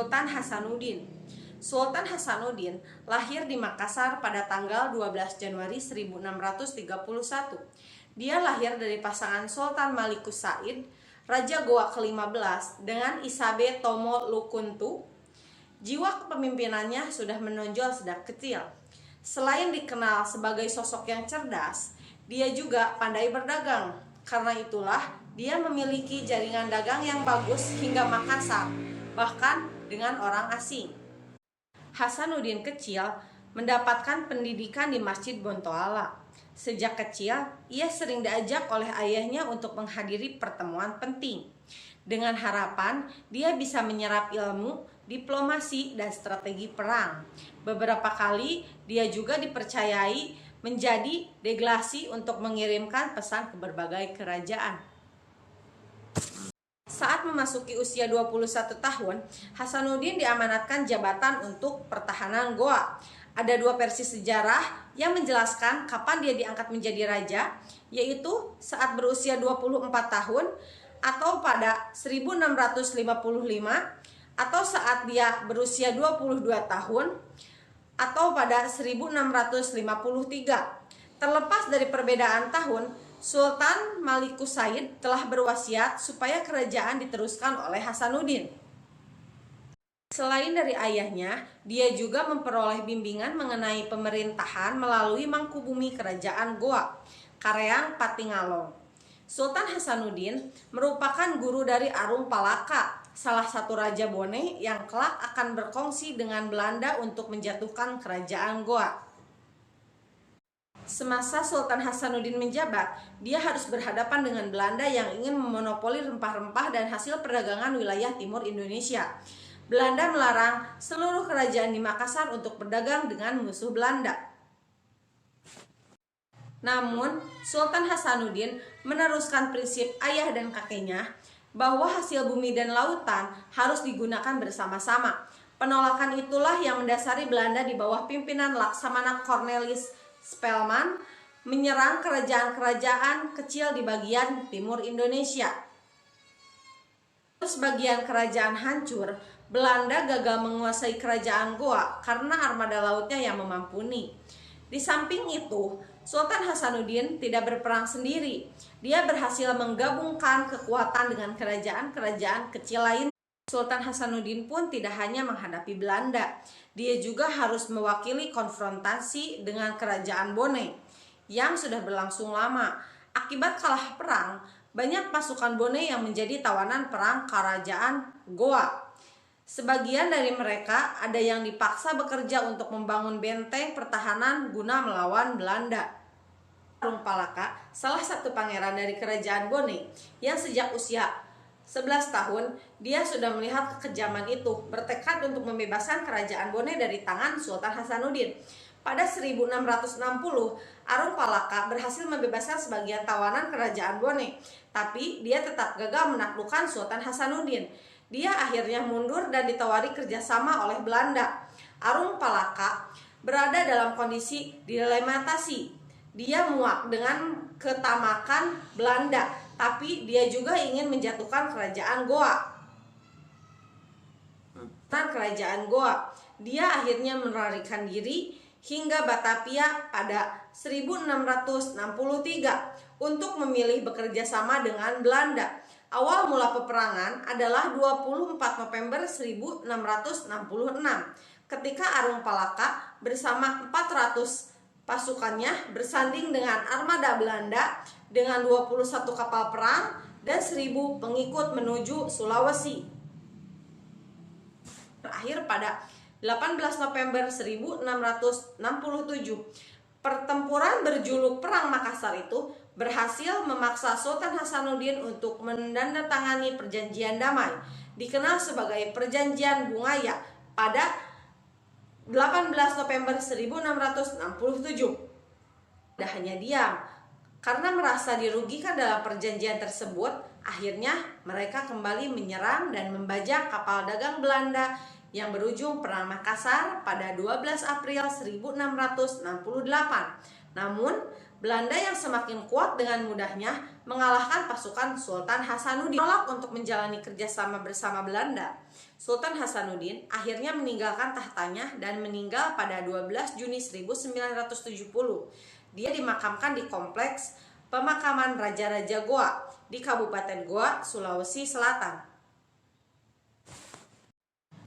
Sultan Hasanuddin. Sultan Hasanuddin lahir di Makassar pada tanggal 12 Januari 1631. Dia lahir dari pasangan Sultan Malikus Said, Raja Goa ke-15 dengan Isabe Tomo Lukuntu. Jiwa kepemimpinannya sudah menonjol sejak kecil. Selain dikenal sebagai sosok yang cerdas, dia juga pandai berdagang. Karena itulah dia memiliki jaringan dagang yang bagus hingga Makassar, bahkan dengan orang asing. Hasanuddin kecil mendapatkan pendidikan di Masjid Bontoala. Sejak kecil, ia sering diajak oleh ayahnya untuk menghadiri pertemuan penting. Dengan harapan, dia bisa menyerap ilmu, diplomasi, dan strategi perang. Beberapa kali, dia juga dipercayai menjadi delegasi untuk mengirimkan pesan ke berbagai kerajaan. Saat memasuki usia 21 tahun, Hasanuddin diamanatkan jabatan untuk pertahanan Goa. Ada dua versi sejarah yang menjelaskan kapan dia diangkat menjadi raja, yaitu saat berusia 24 tahun atau pada 1655, atau saat dia berusia 22 tahun atau pada 1653. Terlepas dari perbedaan tahun, Sultan Malikus Said telah berwasiat supaya kerajaan diteruskan oleh Hasanuddin. Selain dari ayahnya, dia juga memperoleh bimbingan mengenai pemerintahan melalui Mangkubumi Kerajaan Goa, Kareang Patingalong. Sultan Hasanuddin merupakan guru dari Arung Palaka, salah satu raja Bone yang kelak akan berkongsi dengan Belanda untuk menjatuhkan kerajaan Goa. Semasa Sultan Hasanuddin menjabat, dia harus berhadapan dengan Belanda yang ingin memonopoli rempah-rempah dan hasil perdagangan wilayah timur Indonesia. Belanda melarang seluruh kerajaan di Makassar untuk berdagang dengan musuh Belanda. Namun, Sultan Hasanuddin meneruskan prinsip ayah dan kakeknya bahwa hasil bumi dan lautan harus digunakan bersama-sama. Penolakan itulah yang mendasari Belanda di bawah pimpinan Laksamana Cornelis Spelman menyerang kerajaan-kerajaan kecil di bagian timur Indonesia. Sebagian kerajaan hancur, Belanda gagal menguasai kerajaan Goa karena armada lautnya yang memampuni. Di samping itu, Sultan Hasanuddin tidak berperang sendiri. Dia berhasil menggabungkan kekuatan dengan kerajaan-kerajaan kecil lain. Sultan Hasanuddin pun tidak hanya menghadapi Belanda, dia juga harus mewakili konfrontasi dengan kerajaan Bone yang sudah berlangsung lama. Akibat kalah perang, banyak pasukan Bone yang menjadi tawanan perang kerajaan Goa. Sebagian dari mereka ada yang dipaksa bekerja untuk membangun benteng pertahanan guna melawan Belanda. Arung Palaka, salah satu pangeran dari kerajaan Bone yang sejak usia 11 tahun, dia sudah melihat kekejaman itu, bertekad untuk membebaskan kerajaan Bone dari tangan Sultan Hasanuddin. Pada 1660, Arung Palaka berhasil membebaskan sebagian tawanan kerajaan Bone, tapi dia tetap gagal menaklukkan Sultan Hasanuddin. Dia akhirnya mundur dan ditawari kerjasama oleh Belanda. Arung Palaka berada dalam kondisi dilematis. Dia muak dengan ketamakan Belanda, tapi dia juga ingin menjatuhkan kerajaan Goa. Kerajaan Goa, dia akhirnya melarikan diri hingga Batavia pada 1663 untuk memilih bekerja sama dengan Belanda. Awal mula peperangan adalah 24 November 1666 ketika Arung Palaka bersama 400 pasukannya bersanding dengan armada Belanda dengan 21 kapal perang dan 1000 pengikut menuju Sulawesi. Terakhir pada 18 November 1667, pertempuran berjuluk Perang Makassar itu berhasil memaksa Sultan Hasanuddin untuk menandatangani perjanjian damai, dikenal sebagai Perjanjian Bungaya, pada 18 November 1667. Tidak hanya diam, karena merasa dirugikan dalam perjanjian tersebut, akhirnya mereka kembali menyerang dan membajak kapal dagang Belanda yang berujung Perang Makassar pada 12 April 1668. Namun, Belanda yang semakin kuat dengan mudahnya mengalahkan pasukan Sultan Hasanuddin. Menolak untuk menjalani kerjasama bersama Belanda, Sultan Hasanuddin akhirnya meninggalkan tahtanya dan meninggal pada 12 Juni 1970. Dia dimakamkan di kompleks pemakaman Raja-Raja Goa di Kabupaten Goa, Sulawesi Selatan.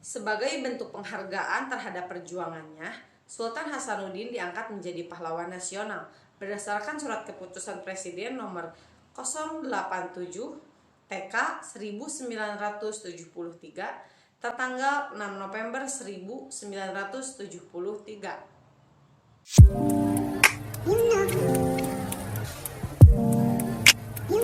Sebagai bentuk penghargaan terhadap perjuangannya, Sultan Hasanuddin diangkat menjadi pahlawan nasional berdasarkan surat keputusan Presiden nomor 087 TK 1973 tertanggal 6 November 1973.